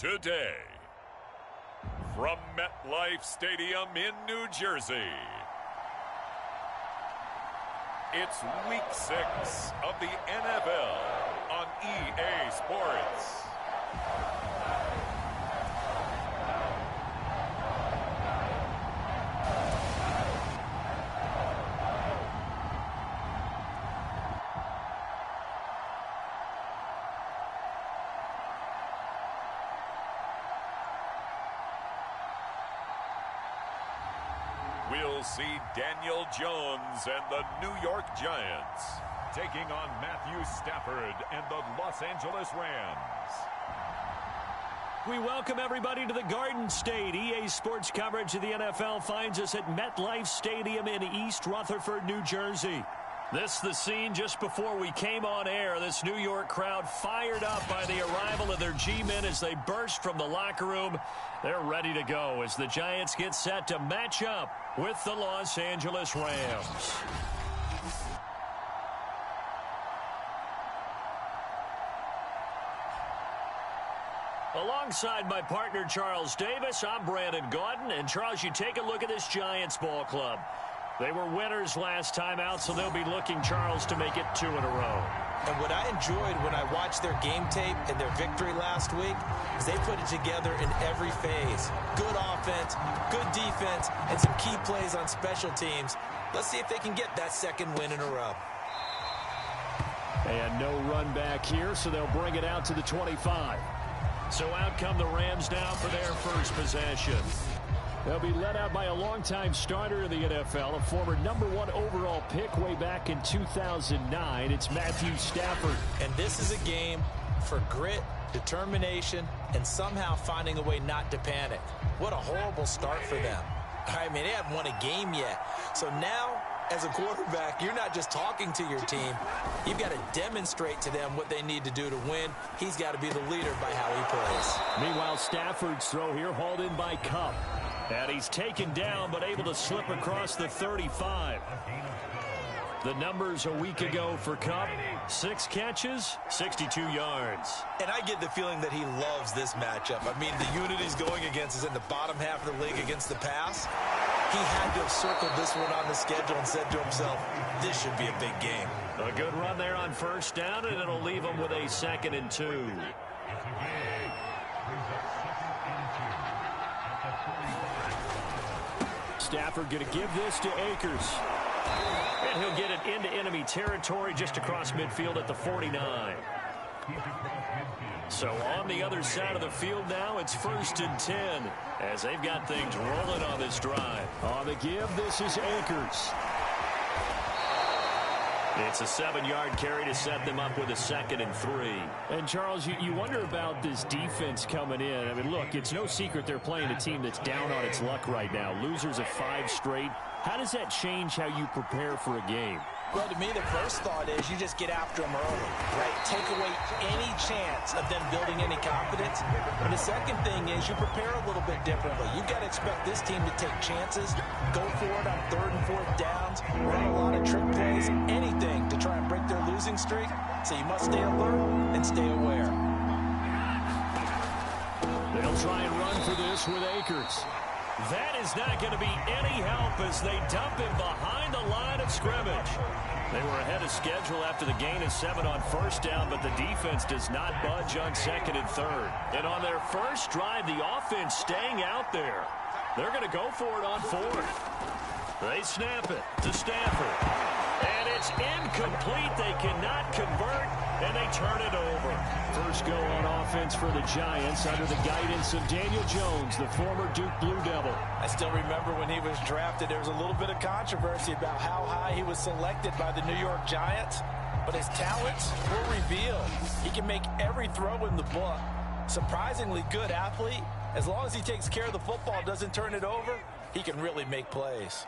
today. From MetLife Stadium in New Jersey, it's Week 6 of the NFL on EA Sports. We'll see Daniel Jones and the New York Giants taking on Matthew Stafford and the Los Angeles Rams. We welcome everybody to the Garden State. EA Sports coverage of the NFL finds us at MetLife Stadium in East Rutherford, New Jersey. This is the scene just before we came on air. This New York crowd fired up by the arrival of their G-men as they burst from the locker room. They're ready to go as the Giants get set to match up with the Los Angeles Rams. Alongside my partner Charles Davis, I'm Brandon Gaudin. And Charles, you take a look at this Giants ball club. They were winners last time out, so they'll be looking, Charles, to make it 2 in a row. And what I enjoyed when I watched their game tape and their victory last week is they put it together in every phase. Good offense, good defense, and some key plays on special teams. Let's see if they can get that second win in a row. And no run back here, so they'll bring it out to the 25. So out come the Rams now for their first possession. They'll be led out by a longtime starter in the NFL, a former #1 overall pick way back in 2009. It's Matthew Stafford. And this is a game for grit, determination, and somehow finding a way not to panic. What a horrible start for them. I mean, they haven't won a game yet. So now, as a quarterback, you're not just talking to your team. You've got to demonstrate to them what they need to do to win. He's got to be the leader by how he plays. Meanwhile, Stafford's throw here hauled in by Kupp. And he's taken down, but able to slip across the 35. The numbers a week ago for Kupp: 6 catches, 62 yards. And I get the feeling that he loves this matchup. I mean, the unit he's going against is in the bottom half of the league against the pass. He had to have circled this one on the schedule and said to himself, this should be a big game. A good run there on first down, and it'll leave him with a 2nd and 2. Stafford going to give this to Akers. And he'll get it into enemy territory just across midfield at the 49. So on the other side of the field now, it's 1st and 10 as they've got things rolling on this drive. On the give, this is Akers. It's a 7-yard carry to set them up with a 2nd and 3. And, Charles, you wonder about this defense coming in. I mean, look, it's no secret they're playing a team that's down on its luck right now. Losers of 5 straight. How does that change how you prepare for a game? Well, to me, the first thought is you just get after them early, right? Take away any chance of them building any confidence. And the second thing is you prepare a little bit differently. You've got to expect this team to take chances, go for it on 3rd and 4th downs, run a lot of trick plays, anything to try and break their losing streak. So you must stay alert and stay aware. They'll try and run for this with Akers. That is not going to be any help as they dump him behind the line of scrimmage. They were ahead of schedule after the gain of 7 on first down, but the defense does not budge on 2nd and 3rd. And on their first drive, the offense staying out there. They're going to go for it on 4th. They snap it to Stafford. And it's incomplete. They cannot convert, and they turn it over. First go on offense for the Giants under the guidance of Daniel Jones, the former Duke Blue Devil. I still remember when he was drafted, there was a little bit of controversy about how high he was selected by the New York Giants. But his talents were revealed. He can make every throw in the book. Surprisingly good athlete. As long as he takes care of the football, doesn't turn it over, he can really make plays.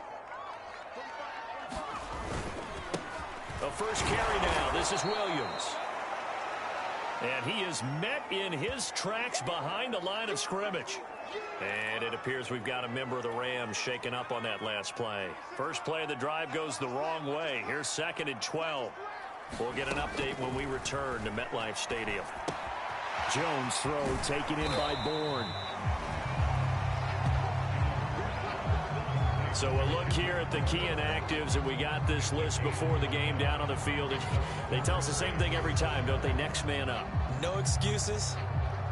The first carry now. This is Williams. And he is met in his tracks behind the line of scrimmage. And it appears we've got a member of the Rams shaken up on that last play. First play of the drive goes the wrong way. Here's 2nd and 12. We'll get an update when we return to MetLife Stadium. Jones throw taken in by Bourne. So a look here at the key inactives, and we got this list before the game down on the field. They tell us the same thing every time, don't they? Next man up. No excuses.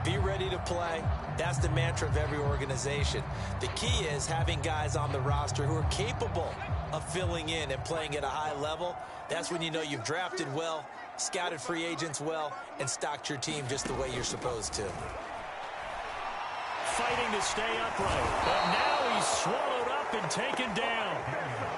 Be ready to play. That's the mantra of every organization. The key is having guys on the roster who are capable of filling in and playing at a high level. That's when you know you've drafted well, scouted free agents well, and stocked your team just the way you're supposed to. Fighting to stay upright, but now he's swallowed up and taken down.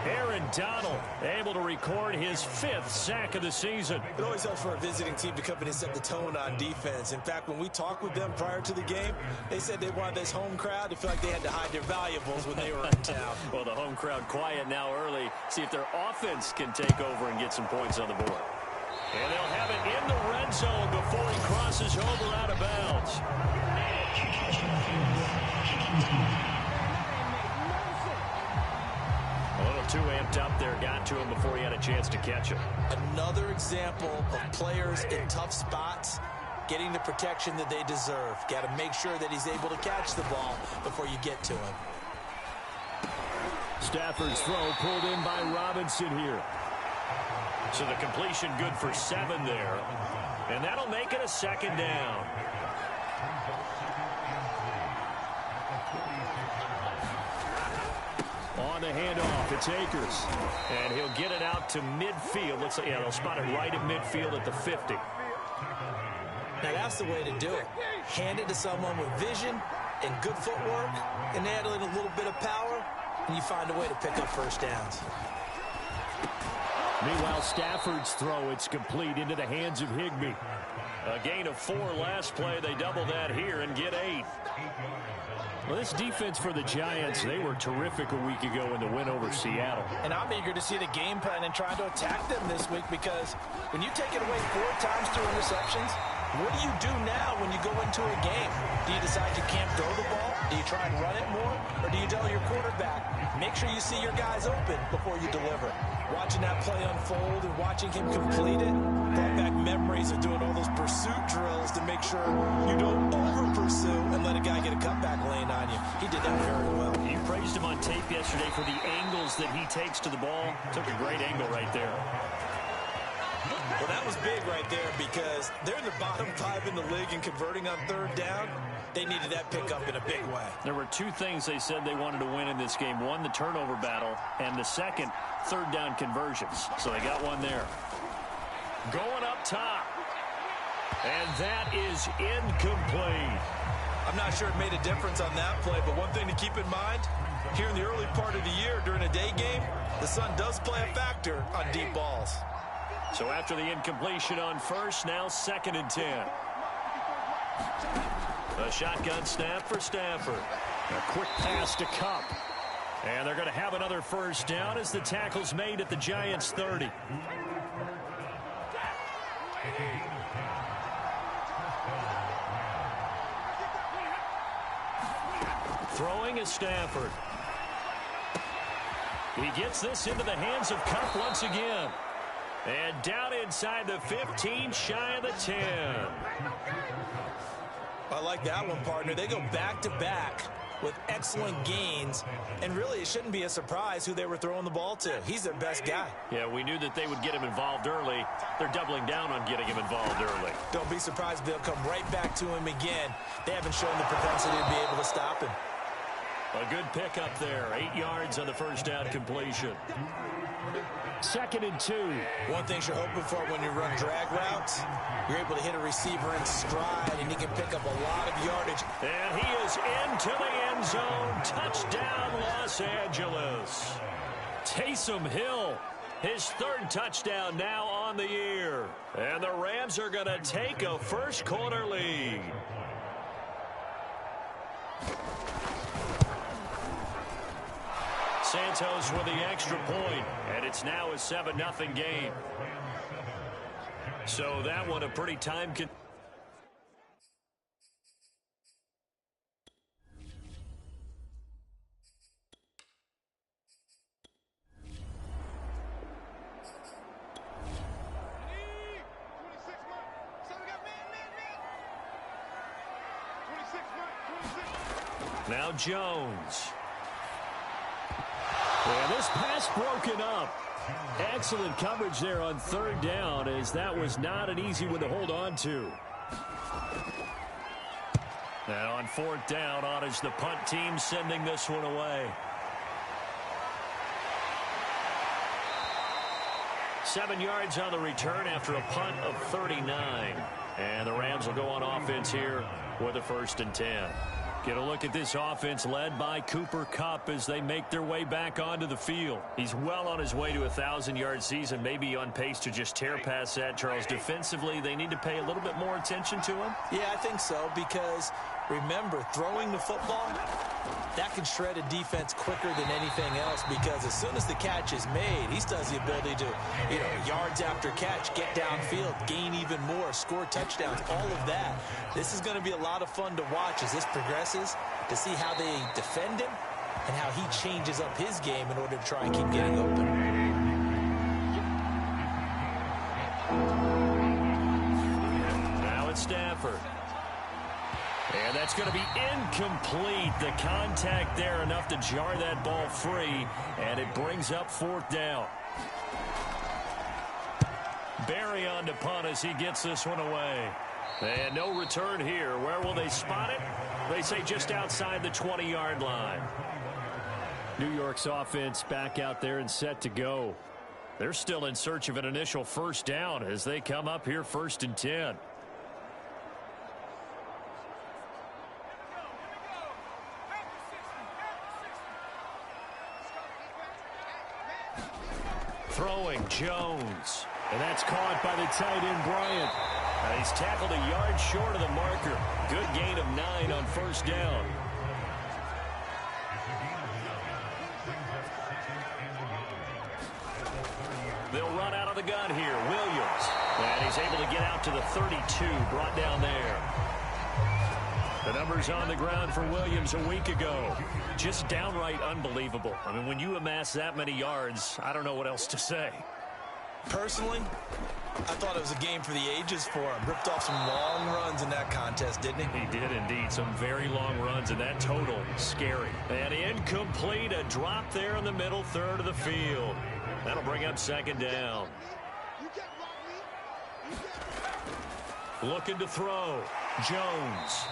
Aaron Donald able to record his 5th sack of the season. It always helps for a visiting team to come in and set the tone on defense. In fact, when we talked with them prior to the game, they said they wanted this home crowd to feel like they had to hide their valuables when they were in town. Well, the home crowd quiet now early. See if their offense can take over and get some points on the board. And they'll have it in the red zone before he crosses over out of bounds. A little too amped up there, got to him before he had a chance to catch him. Another example of players in tough spots getting the protection that they deserve. Got to make sure that he's able to catch the ball before you get to him. Stafford's throw pulled in by Robinson here. So the completion good for 7 there. And that'll make it a 2nd down. On the handoff, it's Akers. And he'll get it out to midfield. Looks like, yeah, they'll spot it right at midfield at the 50. Now that's the way to do it. Hand it to someone with vision and good footwork, and add in a little bit of power, and you find a way to pick up first downs. Meanwhile, Stafford's throw, it's complete into the hands of Higbee. A gain of 4 last play. They double that here and get 8. Well, this defense for the Giants, they were terrific a week ago in the win over Seattle. And I'm eager to see the game plan and trying to attack them this week, because when you take it away 4 times through interceptions, what do you do now when you go into a game? Do you decide you can't throw the ball? Do you try and run it more? Or do you tell your quarterback, make sure you see your guys open before you deliver? Watching that play unfold and watching him complete it brought back memories of doing all those pursuit drills to make sure you don't over-pursue and let a guy get a cutback lane on you. He did that very well. You praised him on tape yesterday for the angles that he takes to the ball. Took a great angle right there. Well, that was big right there, because they're in the bottom 5 in the league in converting on 3rd down. They needed that pickup in a big way. There were 2 things they said they wanted to win in this game. One, the turnover battle, and the second, 3rd down conversions. So they got one there. Going up top. And that is incomplete. I'm not sure it made a difference on that play, but one thing to keep in mind, here in the early part of the year during a day game, the sun does play a factor on deep balls. So after the incompletion on 1st, now 2nd and 10. A shotgun snap for Stafford. A quick pass to Kupp. And they're going to have another 1st down as the tackle's made at the Giants' 30. Throwing is Stafford. He gets this into the hands of Kupp once again. And down inside the 15, shy of the 10. I like that one, partner. They go back-to-back with excellent gains, and really it shouldn't be a surprise who they were throwing the ball to. He's their best guy. Yeah, we knew that they would get him involved early. They're doubling down on getting him involved early. Don't be surprised if they'll come right back to him again. They haven't shown the propensity to be able to stop him. A good pickup there. 8 yards on the 1st down completion. 2nd and 2. One thing you're hoping for when you run drag routes, you're able to hit a receiver in stride, and he can pick up a lot of yardage. And he is into the end zone. Touchdown, Los Angeles. Taysom Hill, his 3rd touchdown now on the year. And the Rams are going to take a 1st quarter lead. Santos with the extra point, and it's now a 7-0 game. So that one a pretty time-consuming. Now Jones. And this pass broken up. Excellent coverage there on third down, as that was not an easy one to hold on to. And on fourth down, on is the punt team sending this one away. 7 yards on the return after a punt of 39. And the Rams will go on offense here with a 1st and 10. Get a look at this offense led by Cooper Kupp as they make their way back onto the field. He's well on his way to a 1,000-yard season, maybe on pace to just tear past that, Charles. Defensively, they need to pay a little bit more attention to him. Yeah, I think so, because remember, throwing the football, that can shred a defense quicker than anything else, because as soon as the catch is made, he still has the ability to, yards after catch, get downfield, gain even more, score touchdowns, all of that. This is going to be a lot of fun to watch as this progresses, to see how they defend him and how he changes up his game in order to try and keep getting open. Now it's Stafford. And that's going to be incomplete. The contact there enough to jar that ball free, and it brings up 4th down. Barry on to punt as he gets this one away. And no return here. Where will they spot it? They say just outside the 20-yard line. New York's offense back out there and set to go. They're still in search of an initial 1st down as they come up here 1st and 10. Throwing Jones. And that's caught by the tight end, Bryant. He's tackled a yard short of the marker. Good gain of 9 on 1st down. They'll run out of the gun here. Williams. And he's able to get out to the 32, brought down there. The numbers on the ground for Williams a week ago. Just downright unbelievable. I mean, when you amass that many yards, I don't know what else to say. Personally, I thought it was a game for the ages for him. Ripped off some long runs in that contest, didn't he? He did indeed. Some very long runs, and that total, scary. And incomplete, a drop there in the middle third of the field. That'll bring up 2nd down. Looking to throw. Jones.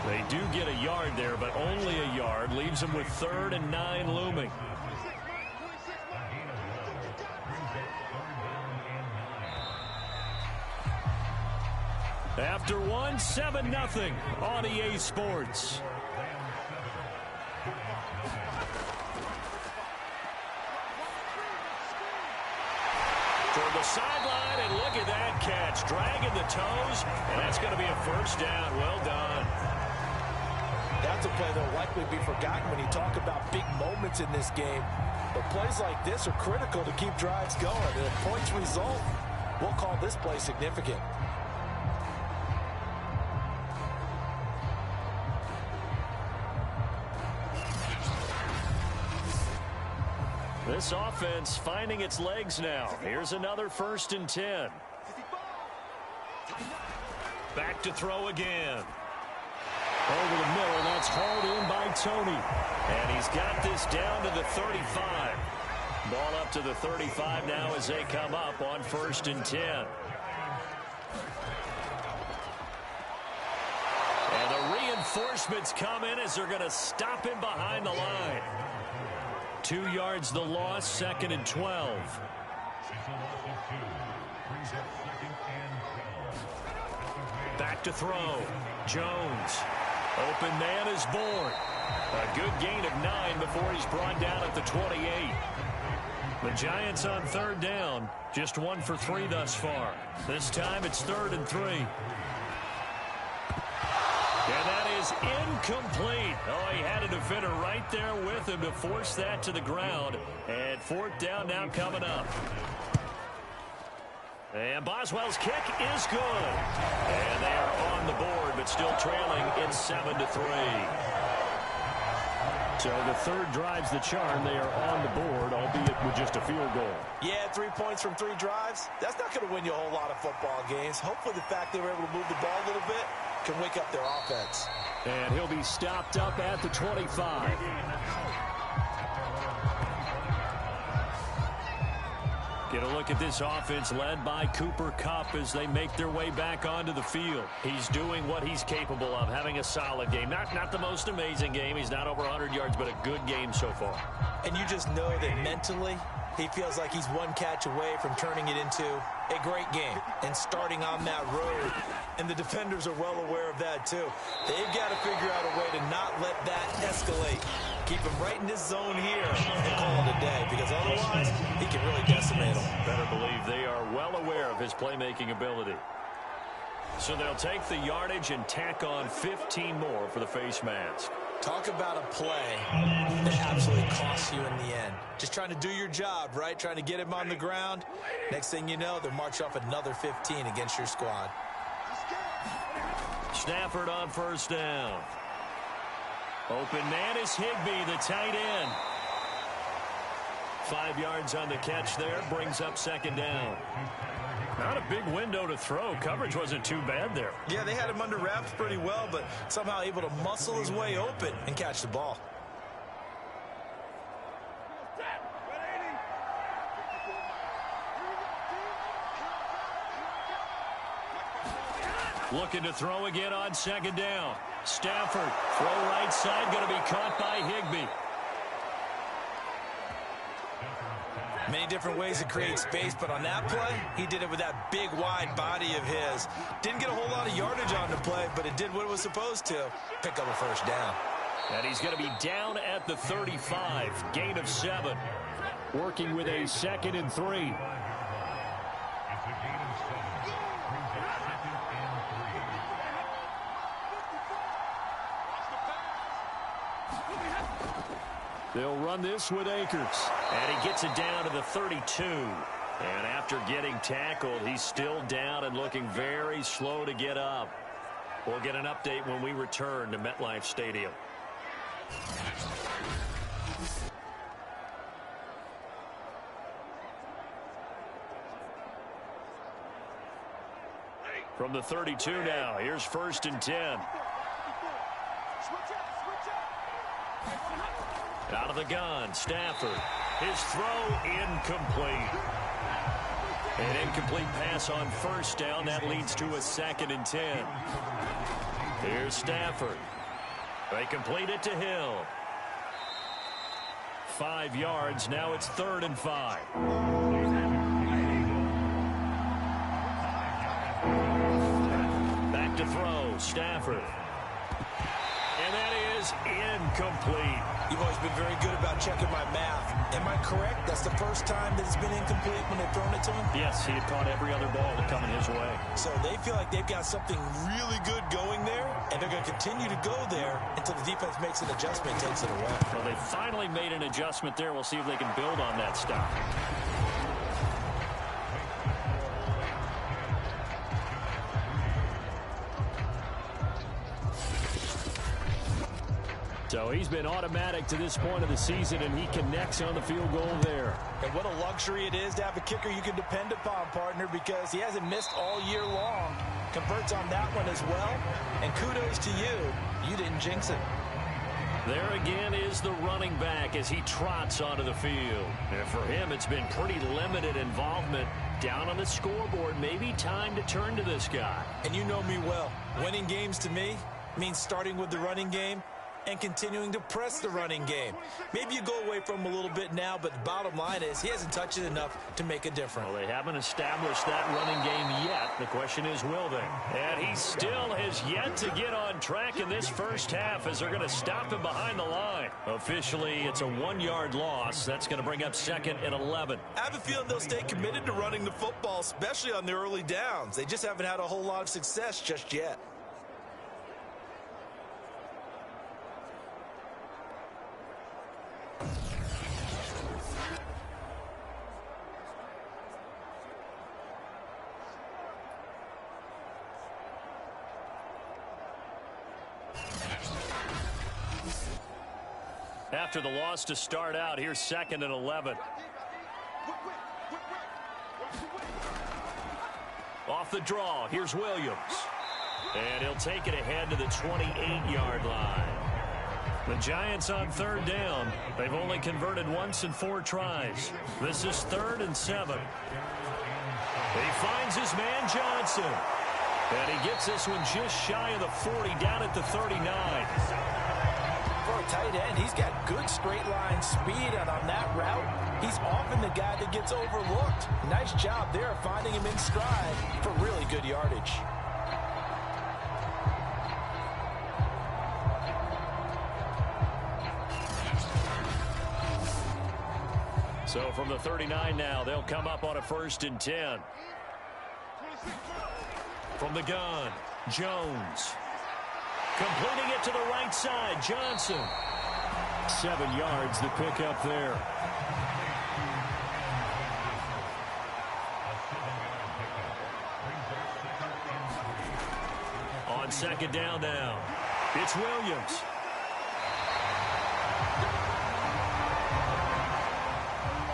They do get a yard there, but only a yard. Leaves them with 3rd and 9 looming. After 1, 7-0 on EA Sports. Toward the sideline, and look at that catch. Dragging the toes, and that's going to be a 1st down. Well done. That's a play that will likely be forgotten when you talk about big moments in this game. But plays like this are critical to keep drives going. And if points result, we'll call this play significant. This offense finding its legs now. Here's another 1st and 10. Back to throw again. Over the middle, that's hauled in by Tony. And he's got this down to the 35. Ball up to the 35 now as they come up on 1st and 10. And the reinforcements come in as they're going to stop him behind the line. 2 yards the loss, 2nd and 12. Back to throw. Jones. Open man is born. A good gain of 9 before he's brought down at the 28. The Giants on 3rd down. Just 1 for 3 thus far. This time it's 3rd and 3. And that is incomplete. Oh, he had a defender right there with him to force that to the ground. And 4th down now coming up. And Boswell's kick is good. And they are on the board, but still trailing. It's 7-3. So the 3rd drives the charm. They are on the board, albeit with just a field goal. Yeah, 3 points from 3 drives. That's not going to win you a whole lot of football games. Hopefully the fact they were able to move the ball a little bit can wake up their offense. And he'll be stopped up at the 25. Get a look at this offense led by Cooper Kupp as they make their way back onto the field. He's doing what he's capable of, having a solid game. Not the most amazing game. He's not over 100 yards, but a good game so far. And you just know that mentally, he feels like he's one catch away from turning it into a great game and starting on that road. And the defenders are well aware of that, too. They've got to figure out a way to not let that escalate. Keep him right in this zone here and call it a day, because otherwise he can really decimate them. Better believe they are well aware of his playmaking ability. So they'll take the yardage and tack on 15 more for the face mask. Talk about a play that absolutely costs you in the end. Just trying to do your job, right? Trying to get him on the ground. Next thing you know, they'll march off another 15 against your squad. Stafford on first down. Open man is Higbee, the tight end. 5 yards on the catch there, brings up second down. Not a big window to throw. Coverage wasn't too bad there. Yeah, they had him under wraps pretty well, but somehow able to muscle his way open and catch the ball. Looking to throw again on second down. Stafford, throw right side, going to be caught by Higbee. Many different ways to create space, but on that play, he did it with that big, wide body of his. Didn't get a whole lot of yardage on the play, but it did what it was supposed to. Pick up a first down. And he's going to be down at the 35. Gain of 7. Working with a 2nd and 3. They'll run this with Akers. And he gets it down to the 32. And after getting tackled, he's still down and looking very slow to get up. We'll get an update when we return to MetLife Stadium. From the 32 now, here's 1st and 10. Out of the gun, Stafford. His throw incomplete. An incomplete pass on first down. That leads to a 2nd and 10. Here's Stafford. They complete it to Hill. 5 yards. Now it's 3rd and 5. Back to throw. Stafford. And that is incomplete. You've always been very good about checking my math. Am I correct? That's the first time that it's been incomplete when they've thrown it to him? Yes, he had caught every other ball coming his way. So they feel like they've got something really good going there, and they're going to continue to go there until the defense makes an adjustment and takes it away. Well, they finally made an adjustment there. We'll see if they can build on that stop. So he's been automatic to this point of the season, and he connects on the field goal there. And what a luxury it is to have a kicker you can depend upon, partner, because he hasn't missed all year long. Converts on that one as well. And kudos to you. You didn't jinx it. There again is the running back as he trots onto the field. And for him, it's been pretty limited involvement. Down on the scoreboard, maybe time to turn to this guy. And you know me well. Winning games to me means starting with the running game and continuing to press the running game. Maybe you go away from him a little bit now, but the bottom line is he hasn't touched it enough to make a difference. Well, they haven't established that running game yet. The question is, will they? And he still has yet to get on track in this first half as they're going to stop him behind the line. Officially, it's a 1-yard loss. That's going to bring up 2nd and 11. I have a feeling they'll stay committed to running the football, especially on the early downs. They just haven't had a whole lot of success just yet. After the loss to start out, here's 2nd and 11. Off the draw, here's Williams. And he'll take it ahead to the 28-yard line. The Giants on third down. They've only converted once in 4 tries. This is 3rd and 7. He finds his man Johnson. And he gets this one just shy of the 40, down at the 39. For a tight end, he's got good straight line speed, and on that route, he's often the guy that gets overlooked. Nice job there finding him in stride for really good yardage. So from the 39 now, they'll come up on a 1st and 10. From the gun, Jones. Completing it to the right side, Johnson. 7 yards the pick up there. On 2nd down now, it's Williams.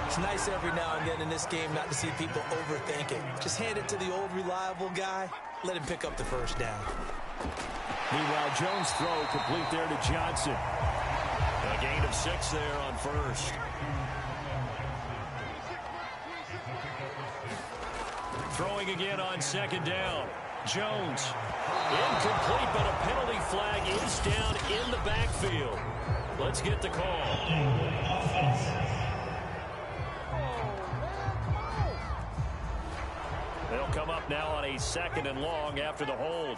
It's nice every now and then in this game not to see people overthink it. Just hand it to the old reliable guy. Let him pick up the 1st down. Meanwhile, Jones' throw complete there to Johnson. A gain of 6 there on 1st. Throwing again on 2nd down. Jones. Incomplete, but a penalty flag is down in the backfield. Let's get the call. They'll come up now on a 2nd and long after the hold.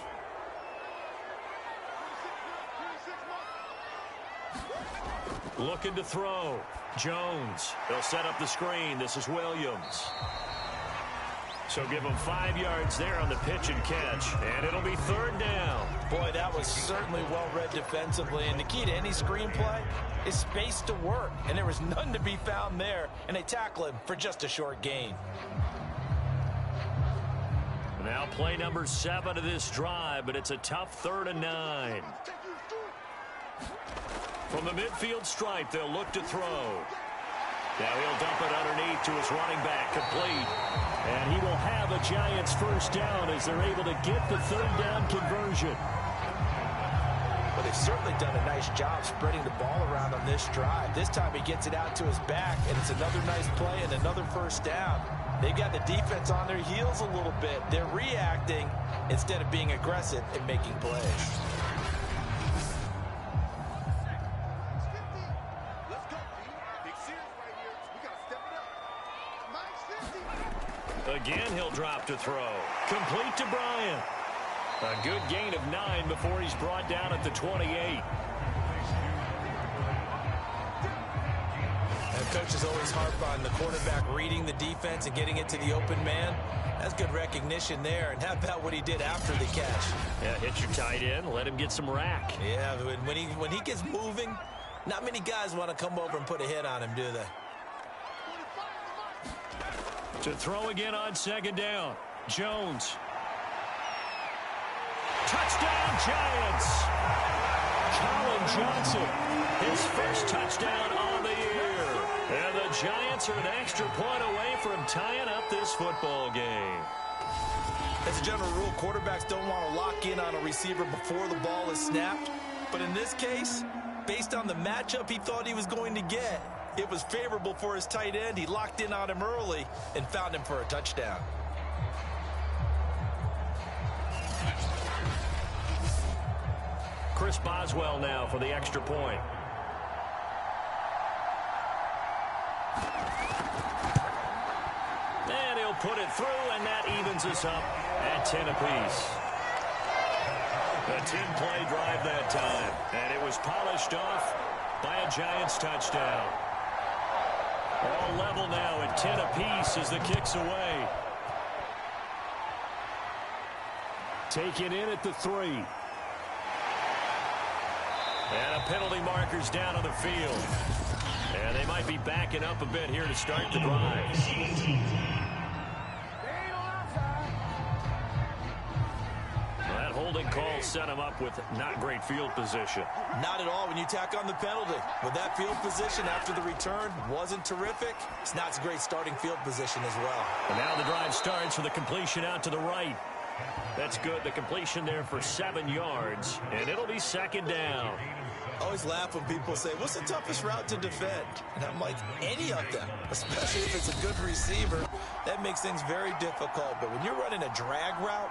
Looking to throw. Jones. They'll set up the screen. This is Williams. So give him 5 yards there on the pitch and catch. And it'll be 3rd down. Boy, that was certainly well read defensively. And the key to any screenplay is space to work. And there was none to be found there. And they tackle him for just a short gain. Now play number 7 of this drive, but it's a tough 3rd and 9. From the midfield stripe, they'll look to throw. Now he'll dump it underneath to his running back, complete. And he will have a Giants 1st down as they're able to get the 3rd down conversion. But they've certainly done a nice job spreading the ball around on this drive. This time he gets it out to his back, and it's another nice play and another 1st down. They've got the defense on their heels a little bit. They're reacting instead of being aggressive and making plays. Again, he'll drop to throw. Complete to Bryant. A good gain of 9 before he's brought down at the 28. Coaches always harp on the quarterback reading the defense and getting it to the open man. That's good recognition there. And how about what he did after the catch? Yeah, hit your tight end, let him get some rack. Yeah, when he gets moving, not many guys want to come over and put a hit on him, do they? To throw again on 2nd down. Jones. Touchdown, Giants! Colin Johnson, his 1st touchdown on the year. And the Giants are an extra point away from tying up this football game. As a general rule, quarterbacks don't want to lock in on a receiver before the ball is snapped. But in this case, based on the matchup he thought he was going to get, it was favorable for his tight end. He locked in on him early and found him for a touchdown. Chris Boswell now for the extra point. And he'll put it through, and that evens us up at 10 apiece. A 10-play drive that time, and it was polished off by a Giants touchdown. All level now at 10 apiece as the kick's away. Taken in at the 3. And a penalty marker's down on the field. And they might be backing up a bit here to start the drive. That holding call set him up with not great field position. Not at all when you tack on the penalty. With that field position after the return wasn't terrific, it's not a great starting field position as well. And now the drive starts with a completion out to the right. That's good. The completion there for 7 yards, and it'll be second down. I always laugh when people say, what's the toughest route to defend? And I'm like, any of them, especially if it's a good receiver. That makes things very difficult. But when you're running a drag route,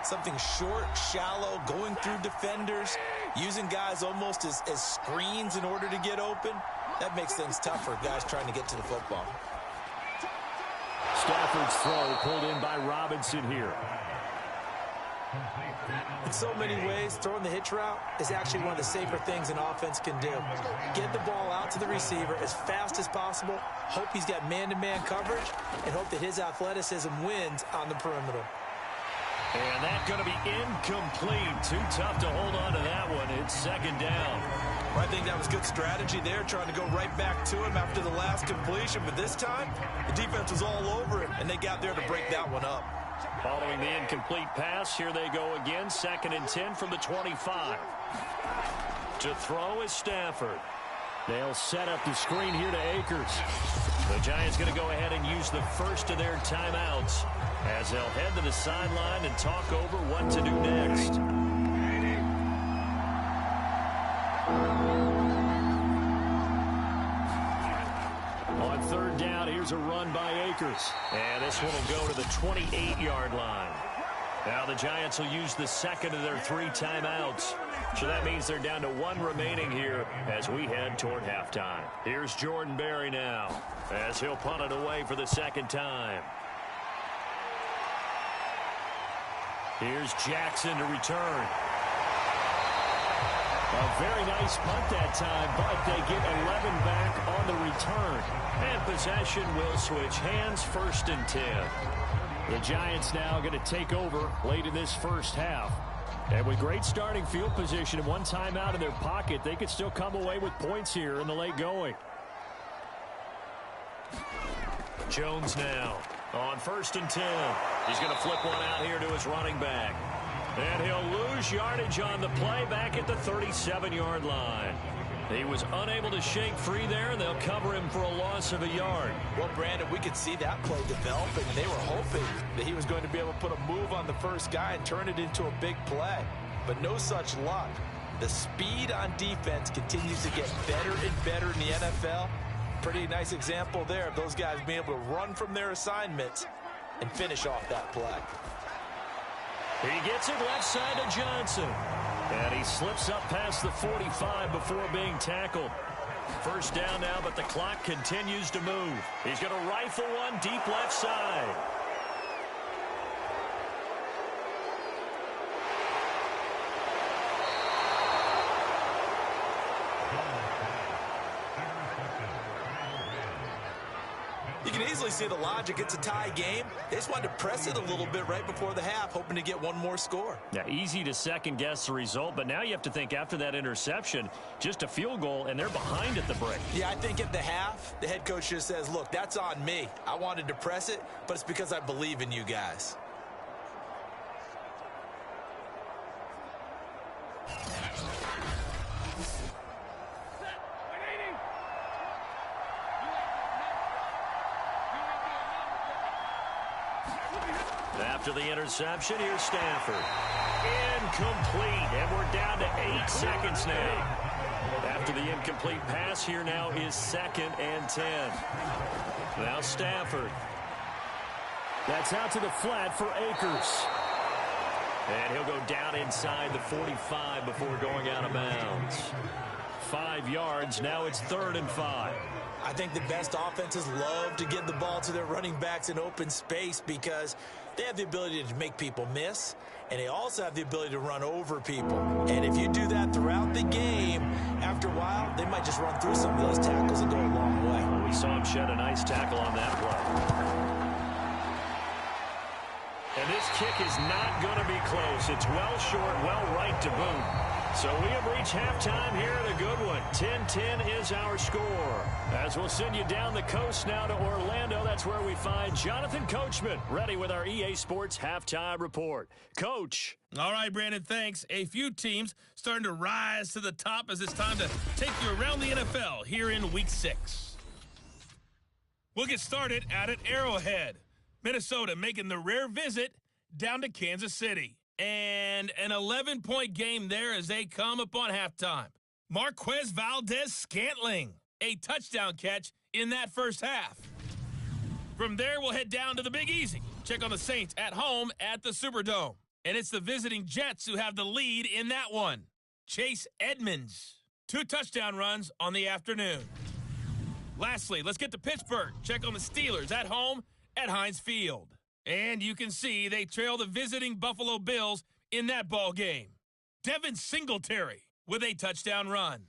something short, shallow, going through defenders, using guys almost as screens in order to get open, that makes things tough for guys trying to get to the football. Stafford's throw pulled in by Robinson here. In so many ways, throwing the hitch route is actually one of the safer things an offense can do. Get the ball out to the receiver as fast as possible, hope he's got man-to-man coverage, and hope that his athleticism wins on the perimeter. And that's going to be incomplete. Too tough to hold on to that one. It's second down. I think that was good strategy there, trying to go right back to him after the last completion. But this time, the defense was all over him, and they got there to break that one up. Following the incomplete pass, here they go again. 2nd and 10 from the 25. To throw is Stafford. They'll set up the screen here to Akers. The Giants going to go ahead and use the first of their timeouts as they'll head to the sideline and talk over what to do next. On 3rd down, here's a run by Akers. And this one will go to the 28-yard line. Now the Giants will use the second of their 3 timeouts. So that means they're down to 1 remaining here as we head toward halftime. Here's Jordan Berry now as he'll punt it away for the 2nd time. Here's Jackson to return. A very nice punt that time, but they get 11 back on the return. And possession will switch hands, 1st and 10. The Giants now going to take over late in this first half. And with great starting field position and 1 timeout in their pocket, they could still come away with points here in the late going. Jones now on 1st and 10. He's going to flip one out here to his running back. And he'll lose yardage on the play back at the 37-yard line. He was unable to shake free there, and they'll cover him for a loss of a yard. Well, Brandon, we could see that play developing. They were hoping that he was going to be able to put a move on the first guy and turn it into a big play. But no such luck. The speed on defense continues to get better and better in the NFL. Pretty nice example there of those guys being able to run from their assignments and finish off that play. He gets it left side to Johnson. And he slips up past the 45 before being tackled. 1st down now, but the clock continues to move. He's going to rifle one deep left side. You can easily see the logic. It's a tie game. They just wanted to press it a little bit right before the half, hoping to get one more score. Yeah, easy to second-guess the result, but now you have to think after that interception, just a field goal, and they're behind at the break. Yeah, I think at the half, the head coach just says, look, that's on me. I wanted to press it, but it's because I believe in you guys. After the interception, here's Stafford. Incomplete, and we're down to 8 seconds now. After the incomplete pass, here now is 2nd and 10. Now Stafford. That's out to the flat for Akers. And he'll go down inside the 45 before going out of bounds. 5 yards, now it's 3rd and 5. I think the best offenses love to get the ball to their running backs in open space because they have the ability to make people miss, and they also have the ability to run over people. And if you do that throughout the game, after a while, they might just run through some of those tackles and go a long way. Well, we saw him shed a nice tackle on that play. And this kick is not going to be close. It's well short, well right to boot. So we have reached halftime here in a good one. 10-10 is our score. As we'll send you down the coast now to Orlando, that's where we find Jonathan Coachman, ready with our EA Sports Halftime Report. Coach. All right, Brandon, thanks. A few teams starting to rise to the top as it's time to take you around the NFL here in Week 6. We'll get started out at Arrowhead. Minnesota making the rare visit down to Kansas City. And an 11-point game there as they come upon halftime. Marquez Valdez-Scantling, a touchdown catch in that first half. From there, we'll head down to the Big Easy. Check on the Saints at home at the Superdome. And it's the visiting Jets who have the lead in that one. Chase Edmonds, 2 touchdown runs on the afternoon. Lastly, let's get to Pittsburgh. Check on the Steelers at home at Heinz Field. And you can see they trail the visiting Buffalo Bills in that ball game. Devin Singletary with a touchdown run.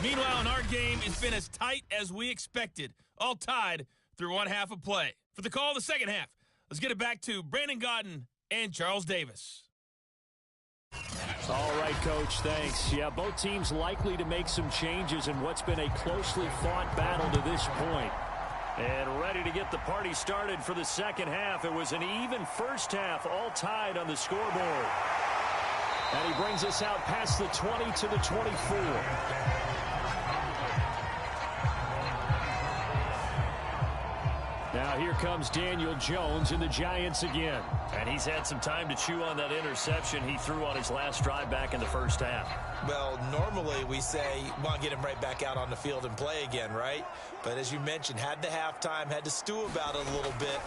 Meanwhile, in our game, it's been as tight as we expected, all tied through one half of play. For the call of the second half, let's get it back to Brandon Gaudin and Charles Davis. All right, Coach, thanks. Yeah, both teams likely to make some changes in what's been a closely fought battle to this point. And ready to get the party started for the second half. It was an even first half, all tied on the scoreboard. And he brings us out past the 20 to the 24. Now here comes Daniel Jones and the Giants again. And he's had some time to chew on that interception he threw on his last drive back in the first half. Well, normally we say, want to get him right back out on the field and play again, right? But as you mentioned, had the halftime, had to stew about it a little bit.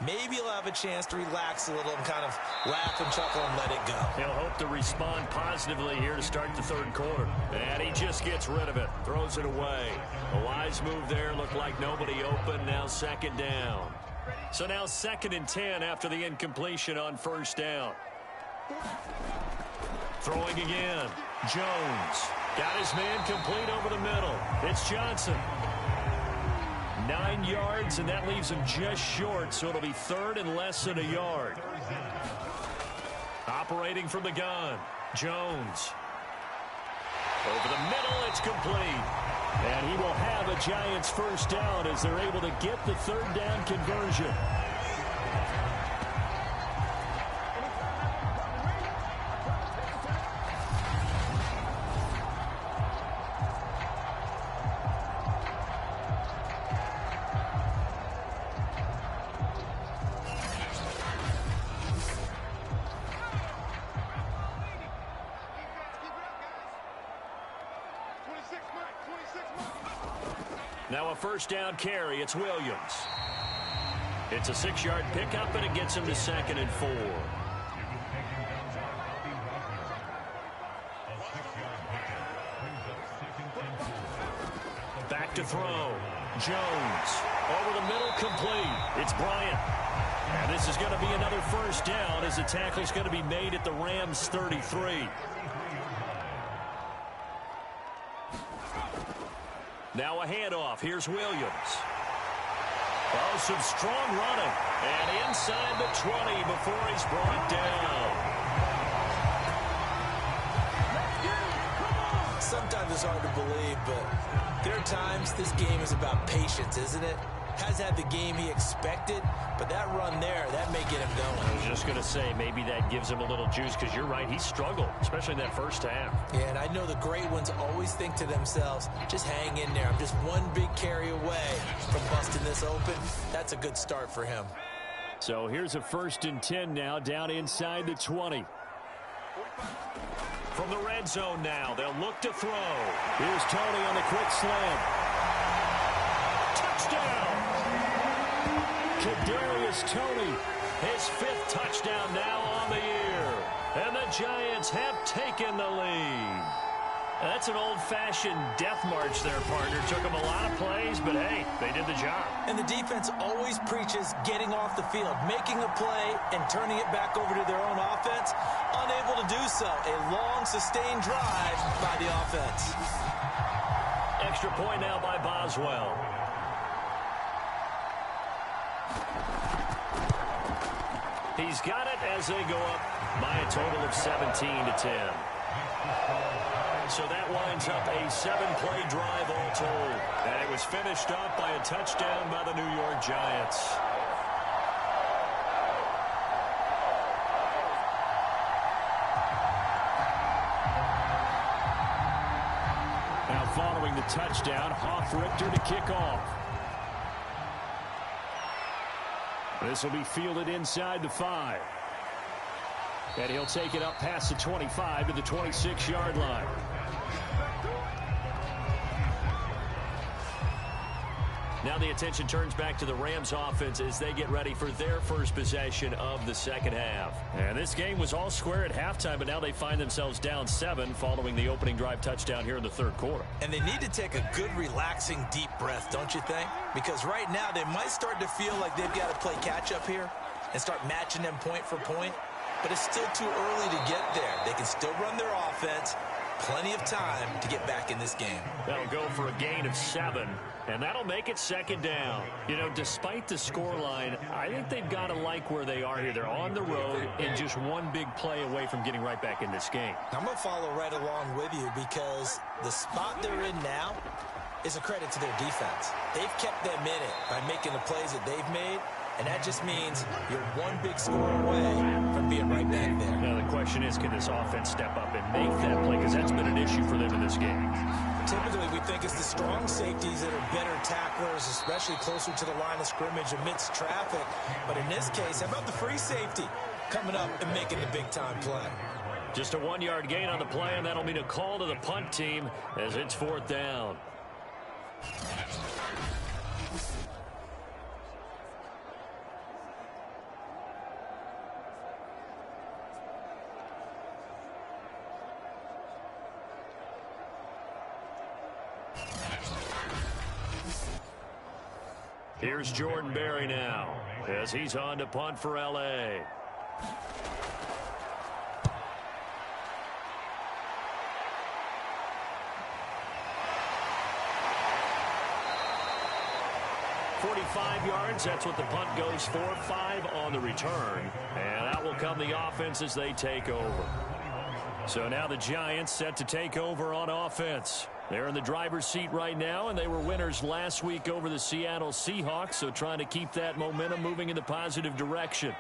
Maybe he'll have a chance to relax a little and kind of laugh and chuckle and let it go. He'll hope to respond positively here to start the third quarter. And he just gets rid of it, throws it away. A wise move there, looked like nobody open, now second down. So now 2nd and 10 after the incompletion on first down. Throwing again. Jones got his man complete over the middle. It's Johnson. 9 yards, and that leaves him just short, so it'll be 3rd and less than a yard. Operating from the gun, Jones. Over the middle, it's complete. And he will have a Giants first down as they're able to get the 3rd down conversion. Now a first down carry. It's Williams. It's a 6-yard pickup, and it gets him to 2nd and 4. Back to throw. Jones. Over the middle, complete. It's Bryant. And this is going to be another first down as the tackle's going to be made at the Rams' 33. Now a handoff. Here's Williams. Oh, some strong running. And inside the 20 before he's brought down. Sometimes it's hard to believe, but there are times this game is about patience, isn't it? Has had the game he expected, but that run there, that may get him going. I was just going to say, maybe that gives him a little juice, because you're right, he struggled, especially in that first half. Yeah, and I know the great ones always think to themselves, just hang in there. I'm just one big carry away from busting this open. That's a good start for him. So here's a 1st and 10 now, down inside the 20. From the red zone now, they'll look to throw. Here's Tony on the quick slant. Touchdown! Kadarius Toney, his 5th touchdown now on the year. And the Giants have taken the lead. That's an old-fashioned death march there, partner. Took them a lot of plays, but hey, they did the job. And the defense always preaches getting off the field, making a play, and turning it back over to their own offense. Unable to do so. A long, sustained drive by the offense. Extra point now by Boswell. He's got it as they go up by a total of 17-10. So that winds up a 7-play drive all told. And it was finished up by a touchdown by the New York Giants. Now following the touchdown, Hofrichter to kick off. This will be fielded inside the 5. And he'll take it up past the 25 to the 26-yard line. Now the attention turns back to the Rams offense as they get ready for their first possession of the second half. And this game was all square at halftime, but now they find themselves down 7 following the opening drive touchdown here in the third quarter. And they need to take a good, relaxing, deep breath, don't you think? Because right now they might start to feel like they've got to play catch-up here and start matching them point for point. But it's still too early to get there. They can still run their offense. Plenty of time to get back in this game. They'll go for a gain of 7, and that'll make it second down. You know, despite the scoreline, I think they've got to like where they are here. They're on the road and just one big play away from getting right back in this game. I'm going to follow right along with you because the spot they're in now is a credit to their defense. They've kept them in it by making the plays that they've made, and that just means you're one big score away from being right back there. Now the question is, can this offense step up and make that play? Because that's been an issue for them in this game. Typically, we think it's the strong safeties that are better tacklers, especially closer to the line of scrimmage amidst traffic. But in this case, how about the free safety coming up and making the big-time play? Just a 1-yard gain on the play, and that'll mean a call to the punt team as it's 4th down. Here's Jordan Berry now as he's on to punt for L.A. .45 yards, that's what the punt goes for. 5 on the return. And out will come the offense as they take over. So now the Giants set to take over on offense. They're in the driver's seat right now, and they were winners last week over the Seattle Seahawks, so trying to keep that momentum moving in the positive direction.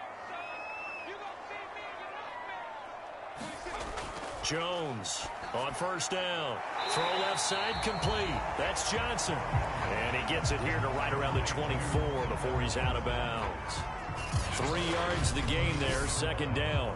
Jones on first down. Throw left side complete. That's Johnson. And he gets it here to right around the 24 before he's out of bounds. 3 yards the gain there, second down.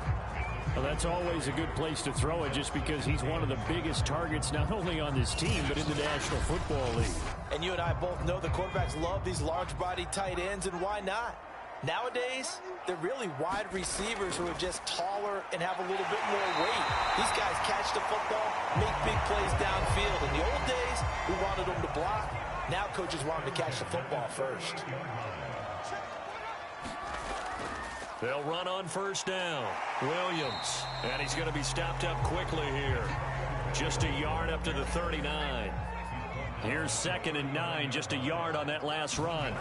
Well, that's always a good place to throw it just because he's one of the biggest targets not only on this team but in the National Football League. And you and I both know the quarterbacks love these large-body tight ends, and why not? Nowadays, they're really wide receivers who are just taller and have a little bit more weight. These guys catch the football, make big plays downfield. In the old days, we wanted them to block. Now coaches want them to catch the football first. They'll run on first down. Williams. And he's going to be stopped up quickly here. Just a yard up to the 39. Here's 2nd and 9. Just a yard on that last run.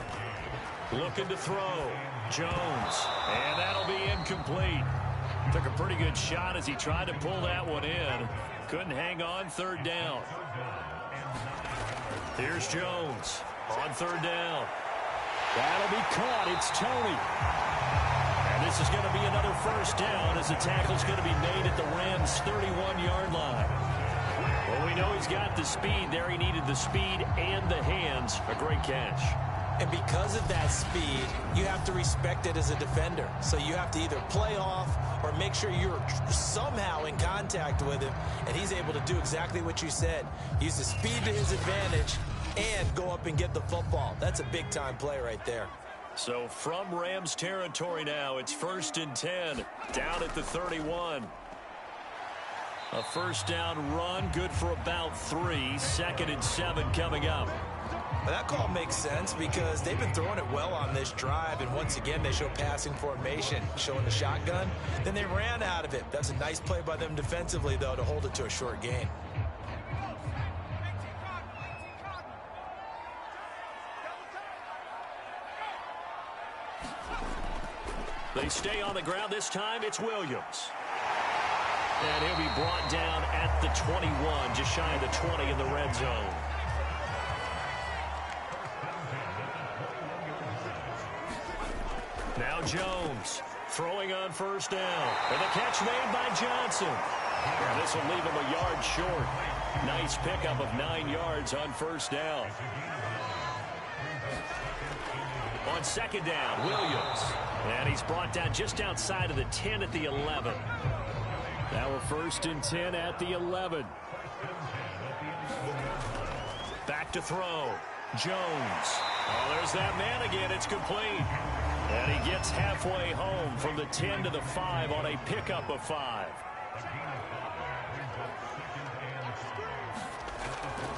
Looking to throw. Jones. And that'll be incomplete. Took a pretty good shot as he tried to pull that one in. Couldn't hang on. 3rd down. Here's Jones on 3rd down. That'll be caught. It's Tony. And this is going to be another first down as the tackle's going to be made at the Rams' 31-yard line. Well, we know he's got the speed there. He needed the speed and the hands. A great catch. And because of that speed, you have to respect it as a defender. So you have to either play off or make sure you're somehow in contact with him. And he's able to do exactly what you said. Use the speed to his advantage and go up and get the football. That's a big-time play right there. So from Rams territory now, it's 1st and 10, down at the 31. A first down run, good for about 3. 2nd and 7 coming up. Well, that call makes sense because they've been throwing it well on this drive, and once again they show passing formation, showing the shotgun. Then they ran out of it. That's a nice play by them defensively, though, to hold it to a short gain. They stay on the ground. This time it's Williams. And he'll be brought down at the 21, just shy of the 20 in the red zone. Now Jones throwing on first down. And the catch made by Johnson. And this will leave him a yard short. Nice pickup of 9 yards on first down. On second down, Williams. And he's brought down just outside of the 10 at the 11. Now a 1st and 10 at the 11. Back to throw. Jones. Oh, there's that man again. It's complete. And he gets halfway home from the 10 to the 5 on a pickup of 5.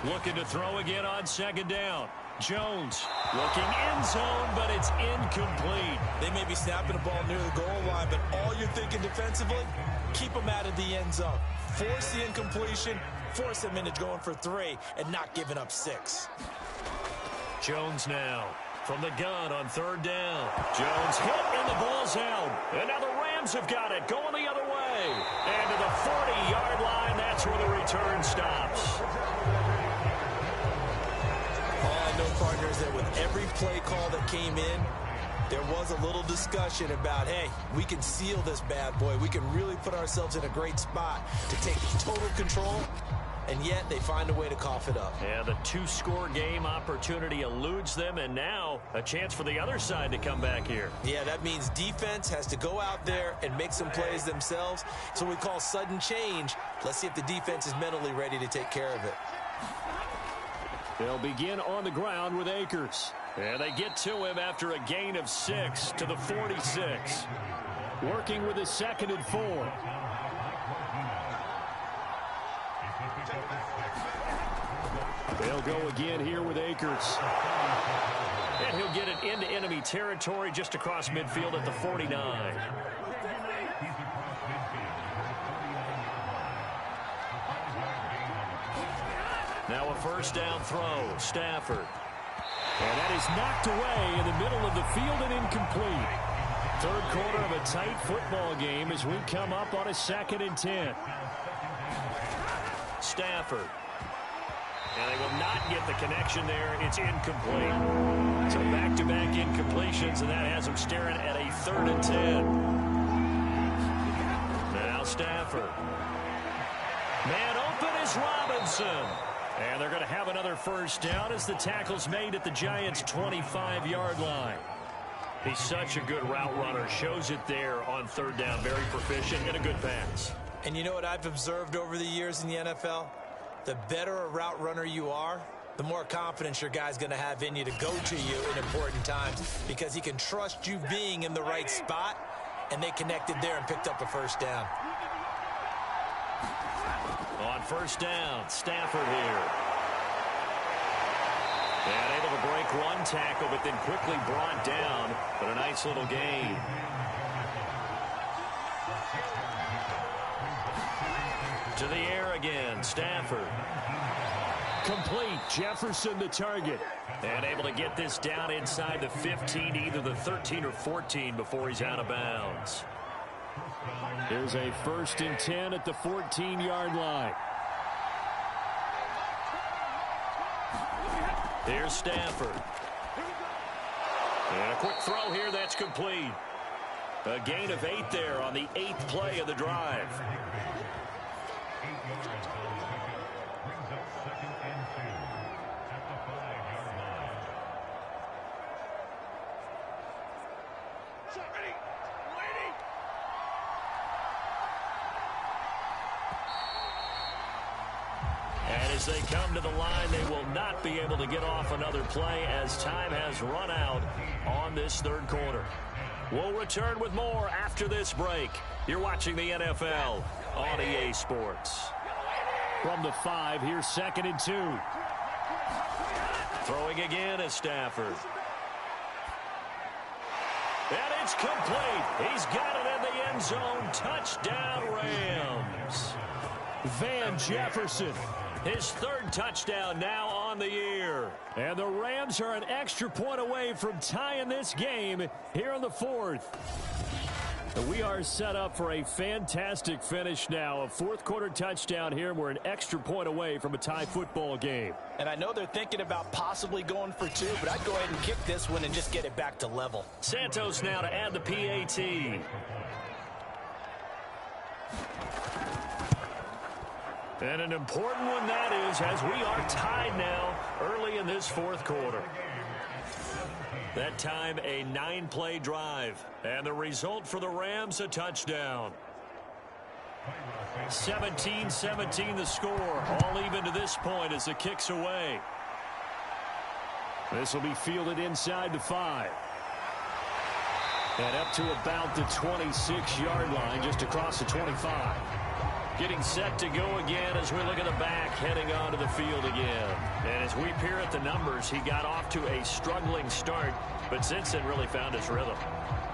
Looking to throw again on second down. Jones looking end zone, but it's incomplete. They may be snapping the ball near the goal line, but all you're thinking defensively, keep them out of the end zone. Force the incompletion, force them into going for 3, and not giving up 6. Jones now from the gun on 3rd down. Jones hit, and the ball's out. And now the Rams have got it, going the other way. And to the 40-yard line, that's where the return stops. No, partners, that with every play call that came in, there was a little discussion about, hey, we can seal this bad boy. We can really put ourselves in a great spot to take total control, and yet they find a way to cough it up. Yeah, the 2-score game opportunity eludes them, and now a chance for the other side to come back here. Yeah, that means defense has to go out there and make some plays themselves. So we call sudden change. Let's see if the defense is mentally ready to take care of it. They'll begin on the ground with Akers. And they get to him after a gain of 6 to the 46. Working with a 2nd and 4. They'll go again here with Akers. And he'll get it into enemy territory just across midfield at the 49. Now a 1st down throw. Stafford. And that is knocked away in the middle of the field and incomplete. 3rd quarter of a tight football game as we come up on a 2nd and 10. Stafford. And they will not get the connection there. It's incomplete. So back-to-back incompletions, and that has them staring at a 3rd and 10. Now Stafford. Man open is Robinson. And they're going to have another 1st down as the tackle's made at the Giants' 25-yard line. He's such a good route runner. Shows it there on 3rd down. Very proficient and a good pass. And you know what I've observed over the years in the NFL? The better a route runner you are, the more confidence your guy's going to have in you to go to you in important times because he can trust you being in the right spot, and they connected there and picked up a 1st down. On 1st down, Stafford here. And able to break one tackle, but then quickly brought down. But a nice little gain. To the air again, Stafford. Complete. Jefferson the target. And able to get this down inside the 15, either the 13 or 14 before he's out of bounds. Here's a 1st and 10 at the 14-yard line. Here's Stafford. And a quick throw here that's complete. A gain of 8 there on the 8th play of the drive. And as they come to the line, they will not be able to get off another play as time has run out on this 3rd quarter. We'll return with more after this break. You're watching the NFL on EA Sports. From the 5, here's 2nd and 2. Throwing again is Stafford. And it's complete. He's got it in the end zone. Touchdown, Rams. Van Jefferson. His 3rd touchdown now on the year. And the Rams are an extra point away from tying this game here in the 4th. We are set up for a fantastic finish now. A 4th quarter touchdown here. We're an extra point away from a tie football game. And I know they're thinking about possibly going for 2, but I'd go ahead and kick this one and just get it back to level. Santos now to add the PAT. And an important one that is, as we are tied now early in this 4th quarter. That time, a 9-play drive. And the result for the Rams, a touchdown. 17-17 the score. All even to this point as the kick's away. This will be fielded inside the 5. And up to about the 26-yard line, just across the 25. Getting set to go again as we look at the back, heading onto the field again. And as we peer at the numbers, he got off to a struggling start, but since then really found his rhythm.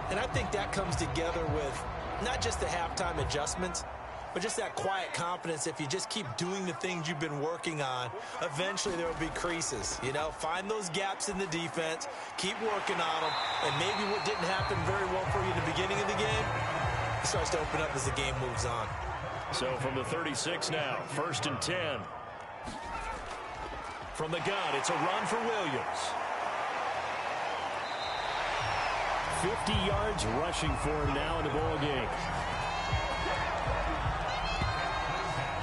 And I think that comes together with not just the halftime adjustments, but just that quiet confidence. If you just keep doing the things you've been working on, eventually there will be creases. You know, find those gaps in the defense, keep working on them, and maybe what didn't happen very well for you in the beginning of the game, it starts to open up as the game moves on. So from the 36 now, 1st and 10. From the gun, it's a run for Williams. 50 yards rushing for him now in the ball game.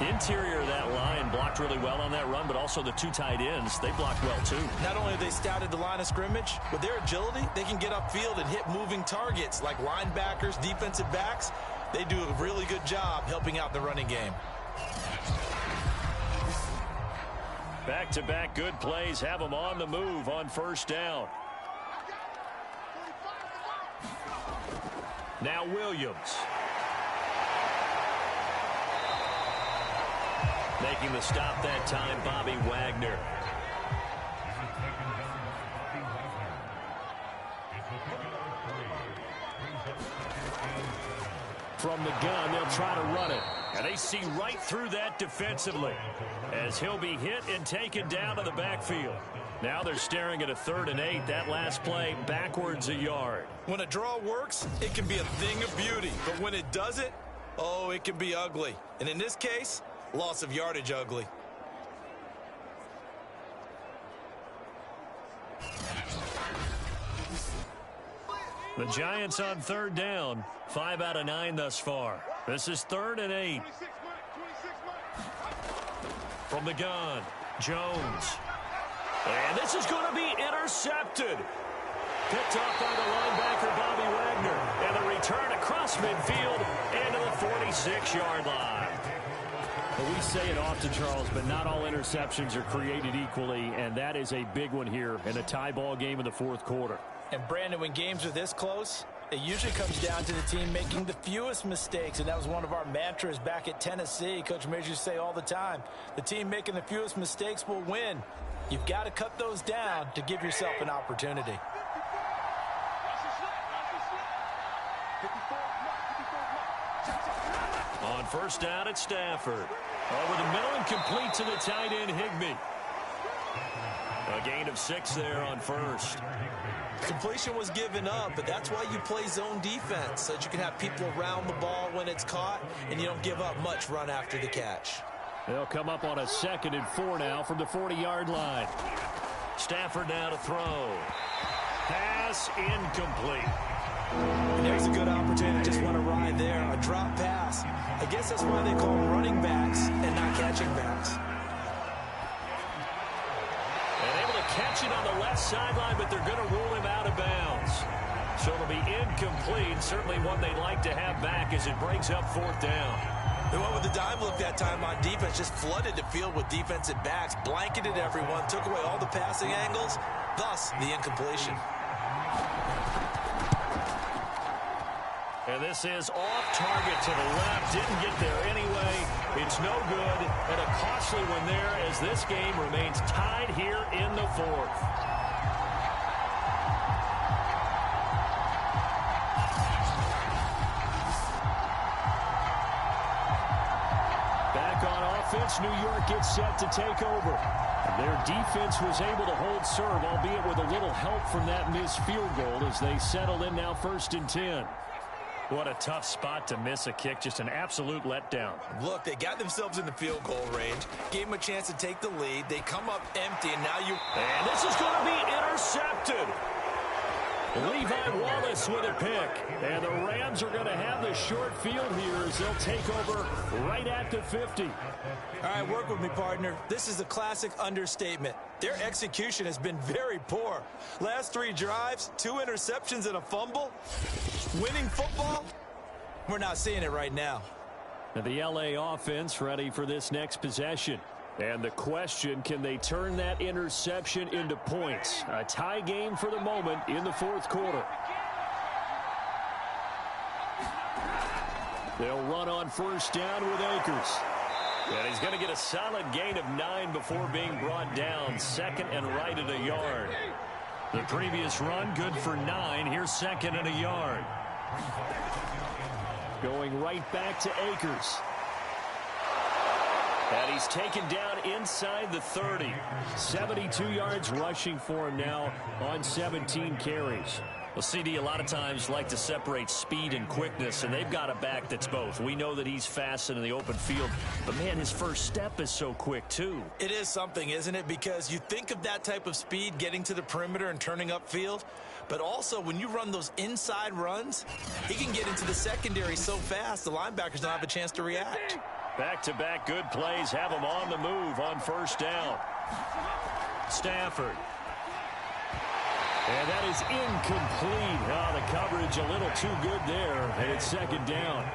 Interior of that line blocked really well on that run, but also the 2 tight ends, they blocked well too. Not only have they scouted the line of scrimmage, with their agility, they can get upfield and hit moving targets like linebackers, defensive backs. They do a really good job helping out the running game. Back-to-back good plays have them on the move on 1st down. Now Williams. Making the stop that time, Bobby Wagner. From the gun, they'll try to run it. And they see right through that defensively as he'll be hit and taken down to the backfield. Now they're staring at a 3rd and 8. That last play backwards a yard. When a draw works, it can be a thing of beauty. But when it doesn't, oh, it can be ugly. And in this case, loss of yardage ugly. The Giants on 3rd down. 5 out of 9 thus far. This is 3rd and 8. From the gun, Jones. And this is going to be intercepted. Picked off by the linebacker, Bobby Wagner. And the return across midfield and to the 46-yard line. Well, we say it often, Charles, but not all interceptions are created equally, and that is a big one here in a tie ball game in the 4th quarter. And, Brandon, when games are this close, it usually comes down to the team making the fewest mistakes, and that was one of our mantras back at Tennessee. Coach Mears used to say all the time, the team making the fewest mistakes will win. You've got to cut those down to give yourself an opportunity. On 1st down at Stafford. Over the middle and complete to the tight end, Higbee. A gain of 6 there on 1st. Completion was given up, but that's why you play zone defense, so that you can have people around the ball when it's caught, and you don't give up much run after the catch. They'll come up on a 2nd and 4 now from the 40-yard line. Stafford now to throw. Pass incomplete. And there's a good opportunity to just run a ride there, a drop pass. I guess that's why they call them running backs and not catching backs. And able to catch it on the left sideline, but they're going to rule him out of bounds. So it'll be incomplete, certainly one they'd like to have back as it breaks up 4th down. They went with the dime look that time on defense, just flooded the field with defensive backs, blanketed everyone, took away all the passing angles, thus the incompletion. And this is off target to the left. Didn't get there anyway. It's no good. And a costly one there as this game remains tied here in the 4th. Back on offense, New York gets set to take over. Their defense was able to hold serve, albeit with a little help from that missed field goal as they settle in now 1st and 10. What a tough spot to miss a kick. Just an absolute letdown. Look, they got themselves in the field goal range, gave them a chance to take the lead. They come up empty, and now you... And this is going to be intercepted. Levi Wallace with a pick. And the Rams are going to have the short field here as they'll take over right at the 50. All right, work with me, partner. This is a classic understatement. Their execution has been very poor. Last 3 drives, 2 interceptions and a fumble. Winning football? We're not seeing it right now. And the LA offense ready for this next possession. And the question, can they turn that interception into points? A tie game for the moment in the fourth quarter. They'll run on first down with Akers. And he's going to get a solid gain of 9 before being brought down. Second and right at a yard. The previous run good for 9. Here's second and a yard. Going right back to Akers. And he's taken down inside the 30. 72 yards rushing for him now on 17 carries. Well, CD, a lot of times like to separate speed and quickness, and they've got a back that's both. We know that he's fast in the open field, but, man, his first step is so quick, too. It is something, isn't it? Because you think of that type of speed getting to the perimeter and turning upfield, but also when you run those inside runs, he can get into the secondary so fast the linebackers don't have a chance to react. Back-to-back good plays have him on the move on first down. Stafford. And that is incomplete. Oh, the coverage a little too good there, and it's second down.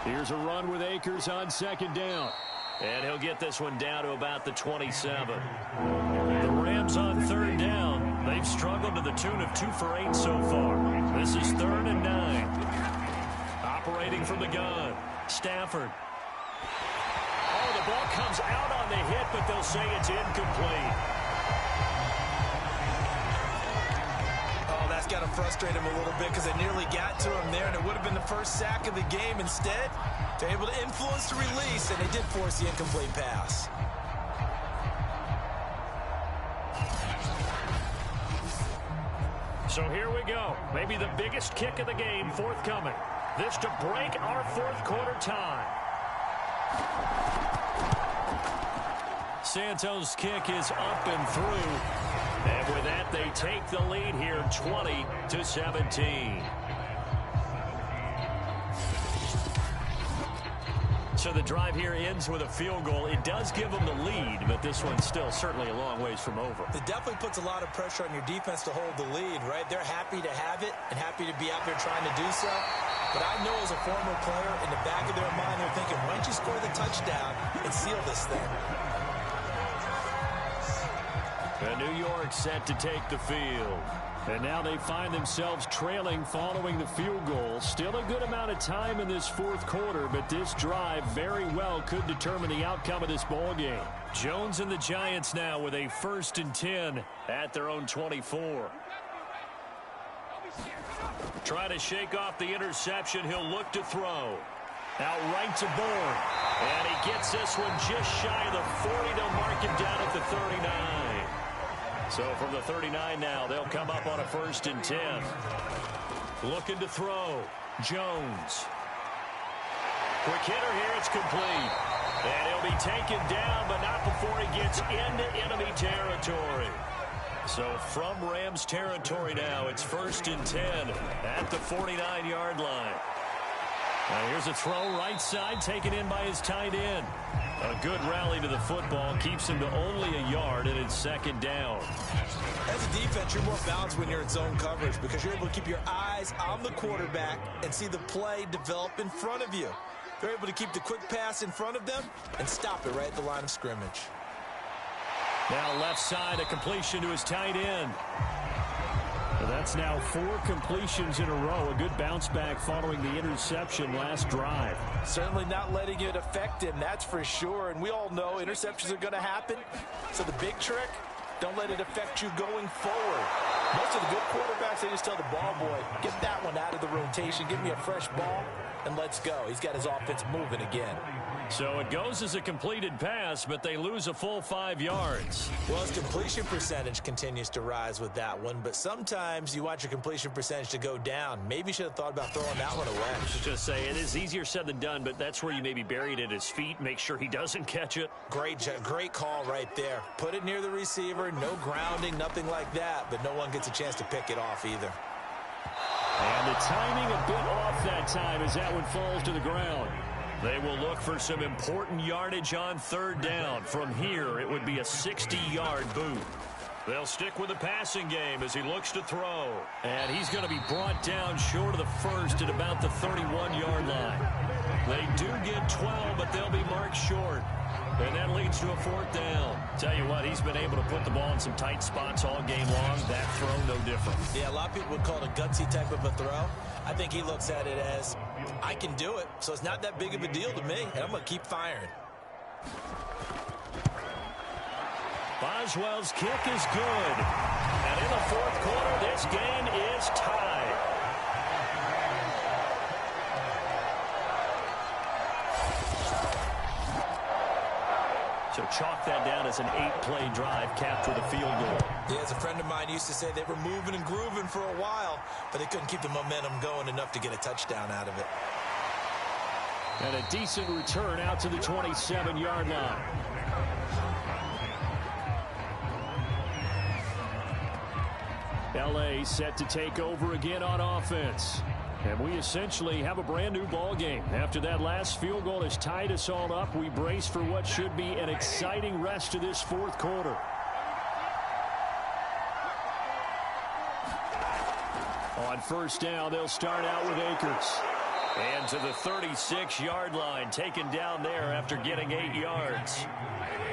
Here's a run with Akers on second down. And he'll get this one down to about the 27. The Rams on third down. They've struggled to the tune of 2 for 8 so far. This is 3rd and 9. Operating from the gun. Stafford. Oh, the ball comes out on the hit, but they'll say it's incomplete. Oh, that's got to frustrate him a little bit because they nearly got to him there, and it would have been the first sack of the game. Instead, they're able to influence the release, and they did force the incomplete pass. So here we go. Maybe the biggest kick of the game forthcoming. This to break our fourth quarter tie. Santos' kick is up and through. And with that, they take the lead here 20-17. So the drive here ends with a field goal. It does give them the lead, but this one's still certainly a long ways from over. It definitely puts a lot of pressure on your defense to hold the lead, right? They're happy to have it and happy to be out there trying to do so. But I know as a former player, in the back of their mind, they're thinking, why don't you score the touchdown and seal this thing? And New York set to take the field. And now they find themselves trailing following the field goal. Still a good amount of time in this fourth quarter, but this drive very well could determine the outcome of this ball game. Jones and the Giants now with a 1st and 10 at their own 24. Try to shake off the interception. He'll look to throw. Out right to Bourne. And he gets this one just shy of the 40. They'll mark him down at the 39. So from the 39 now, they'll come up on a 1st and 10. Looking to throw. Jones. Quick hitter here. It's complete. And he'll be taken down, but not before he gets into enemy territory. So from Rams territory now, it's 1st and 10 at the 49-yard line. Now here's a throw right side, taken in by his tight end. A good rally to the football, keeps him to only a yard, and it's 2nd down. As a defense, you're more balanced when you're in zone coverage because you're able to keep your eyes on the quarterback and see the play develop in front of you. They're able to keep the quick pass in front of them and stop it right at the line of scrimmage. Now left side, a completion to his tight end. Well, that's now 4 completions in a row. A good bounce back following the interception last drive. Certainly not letting it affect him, that's for sure. And we all know interceptions are going to happen. So the big trick, don't let it affect you going forward. Most of the good quarterbacks, they just tell the ball boy, get that one out of the rotation, give me a fresh ball, and let's go. He's got his offense moving again. So it goes as a completed pass, but they lose a full 5 yards. Well, his completion percentage continues to rise with that one, but sometimes you want your completion percentage to go down. Maybe you should have thought about throwing that one away. I was just say, it is easier said than done, but that's where you maybe bury it at his feet, make sure he doesn't catch it. Great call right there. Put it near the receiver, no grounding, nothing like that, but no one gets a chance to pick it off either. And the timing a bit off that time as that one falls to the ground. They will look for some important yardage on 3rd down. From here, it would be a 60-yard boot. They'll stick with the passing game as he looks to throw. And he's going to be brought down short of the first at about the 31-yard line. They do get 12, but they'll be marked short. And that leads to a 4th down. Tell you what, he's been able to put the ball in some tight spots all game long. That throw, no different. Yeah, a lot of people would call it a gutsy type of a throw. I think he looks at it as, I can do it, so it's not that big of a deal to me, and I'm going to keep firing. Boswell's kick is good. And in the 4th quarter, this game is tied. So chalk that down as an 8-play drive capped with a field goal. Yeah, as a friend of mine used to say, they were moving and grooving for a while, but they couldn't keep the momentum going enough to get a touchdown out of it. And a decent return out to the 27-yard line. L.A. set to take over again on offense. And we essentially have a brand-new ball game. After that last field goal has tied us all up, we brace for what should be an exciting rest of this 4th quarter. On 1st down, they'll start out with Akers. And to the 36-yard line, taken down there after getting 8 yards.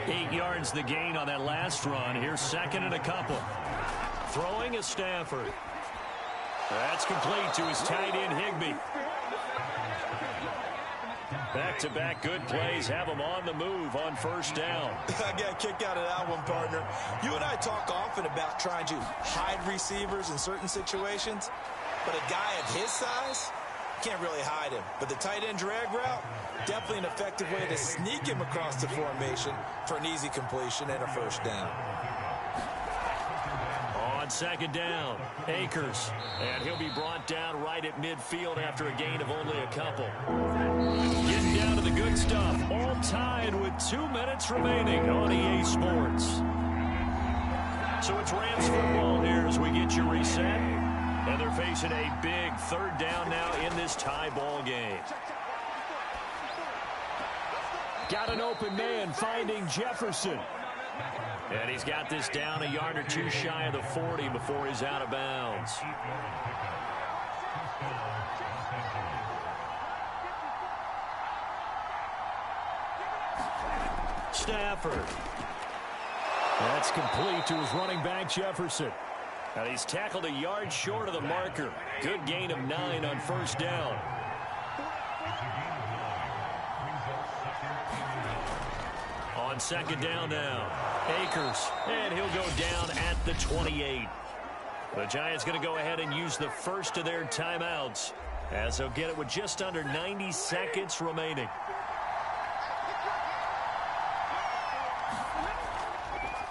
8 yards the gain on that last run. Here's 2nd and a couple. Throwing is Stafford. That's complete to his tight end, Higbee. Back-to-back good plays have him on the move on 1st down. I got a kick out of that one, partner. You and I talk often about trying to hide receivers in certain situations, but a guy of his size can't really hide him. But the tight end drag route, definitely an effective way to sneak him across the formation for an easy completion and a 1st down. On 2nd down, Akers. And he'll be brought down right at midfield after a gain of only a couple. Getting down to the good stuff. All tied with 2 minutes remaining on EA Sports. So it's Rams football here as we get you reset. And they're facing a big 3rd down now in this tie ball game. Got an open man finding Jefferson. And he's got this down a yard or two shy of the 40 before he's out of bounds. Stafford. That's complete to his running back, Jefferson. And he's tackled a yard short of the marker. Good gain of 9 on 1st down. On 2nd down now, Akers, and he'll go down at the 28. The Giants going to go ahead and use the first of their timeouts as they'll get it with just under 90 seconds remaining.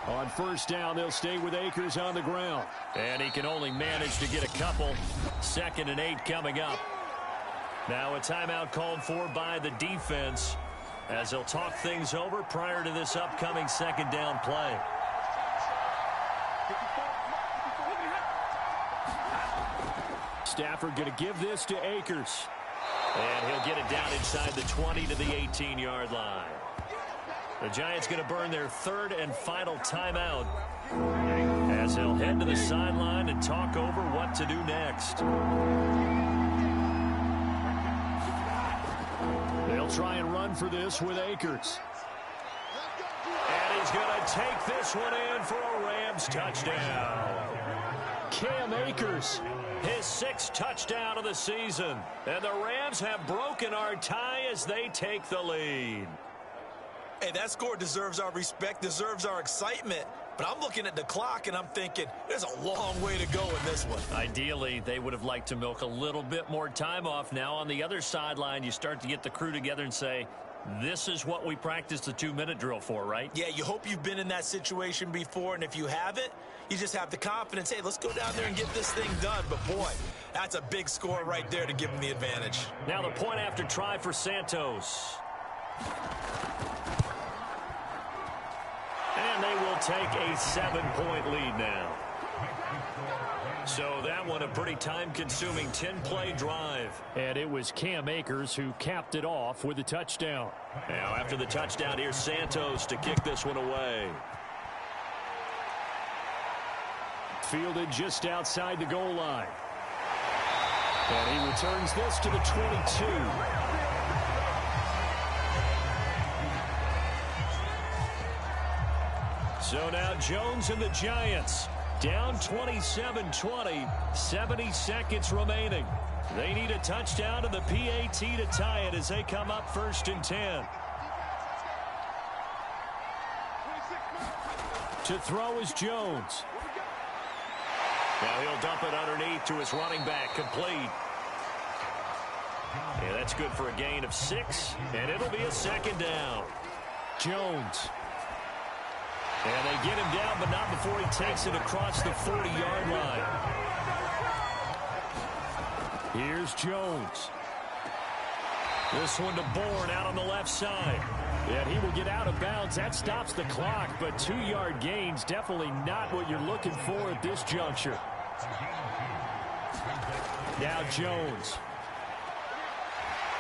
On 1st down, they'll stay with Akers on the ground. And he can only manage to get a couple. 2nd and 8 coming up. Now a timeout called for by the defense, as they'll talk things over prior to this upcoming 2nd down play. Stafford going to give this to Akers. And he'll get it down inside the 20 to the 18-yard line. The Giants going to burn their 3rd and final timeout as they'll head to the sideline and talk over what to do next. They'll try and run for this with Akers. And he's going to take this one in for a Rams touchdown. Cam Akers, his 6th touchdown of the season. And the Rams have broken our tie as they take the lead. Hey, that score deserves our respect, deserves our excitement. But I'm looking at the clock, and I'm thinking, there's a long way to go in this one. Ideally, they would have liked to milk a little bit more time off. Now, on the other sideline, you start to get the crew together and say, This is what we practiced the 2-minute drill for, right? Yeah, you hope you've been in that situation before, and if you haven't, you just have the confidence, hey, let's go down there and get this thing done. But, boy, that's a big score right there to give them the advantage. Now the point after try for Santos. And they will take a 7-point lead now. So that one a pretty time-consuming 10-play drive. And it was Cam Akers who capped it off with a touchdown. Now after the touchdown, here's Santos to kick this one away. Fielded just outside the goal line. And he returns this to the 22. So now Jones and the Giants down 27-20, 70 seconds remaining. They need a touchdown and the PAT to tie it as they come up 1st and 10. To throw is Jones. Now he'll dump it underneath to his running back, complete. Yeah, that's good for a gain of 6, and it'll be a 2nd down. Jones. And they get him down, but not before he takes it across the 40-yard line. Here's Jones. This one to Bourne out on the left side. And he will get out of bounds. That stops the clock, but 2-yard gains, definitely not what you're looking for at this juncture. Now Jones.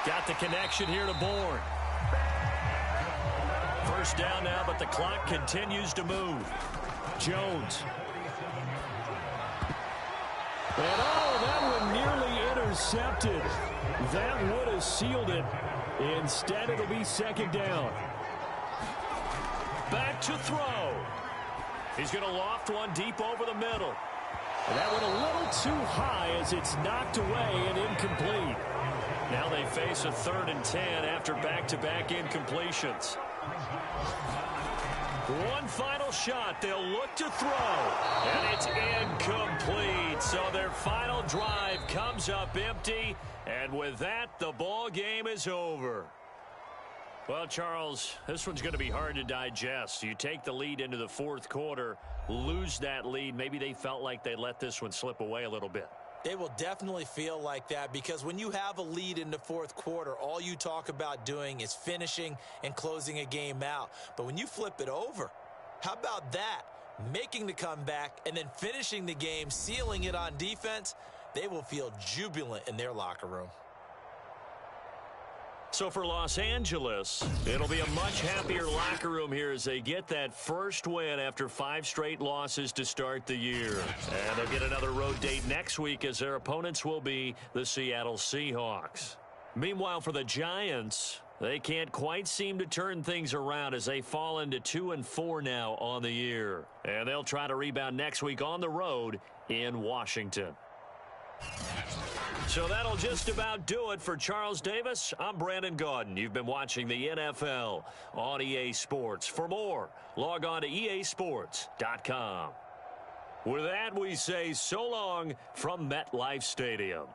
Got the connection here to Bourne. 1st down now, but the clock continues to move. Jones. And that one nearly intercepted. That would have sealed it. Instead, it'll be 2nd down. Back to throw. He's going to loft one deep over the middle. And that went a little too high as it's knocked away and incomplete. Now they face a 3rd and 10 after back-to-back incompletions. One final shot. They'll look to throw. And it's incomplete. So their final drive comes up empty. And with that, the ball game is over. Well, Charles, this one's going to be hard to digest. You take the lead into the 4th quarter, lose that lead. Maybe they felt like they let this one slip away a little bit. They will definitely feel like that because when you have a lead in the 4th quarter, all you talk about doing is finishing and closing a game out. But when you flip it over, how about that? Making the comeback and then finishing the game, sealing it on defense, they will feel jubilant in their locker room. So for Los Angeles, it'll be a much happier locker room here as they get that first win after 5 straight losses to start the year. And they'll get another road date next week as their opponents will be the Seattle Seahawks. Meanwhile, for the Giants, they can't quite seem to turn things around as they fall into 2-4 now on the year. And they'll try to rebound next week on the road in Washington. So that'll just about do it for Charles Davis. I'm Brandon Gaudin. You've been watching the NFL on EA Sports. For more, log on to easports.com. With that, we say so long from MetLife Stadium.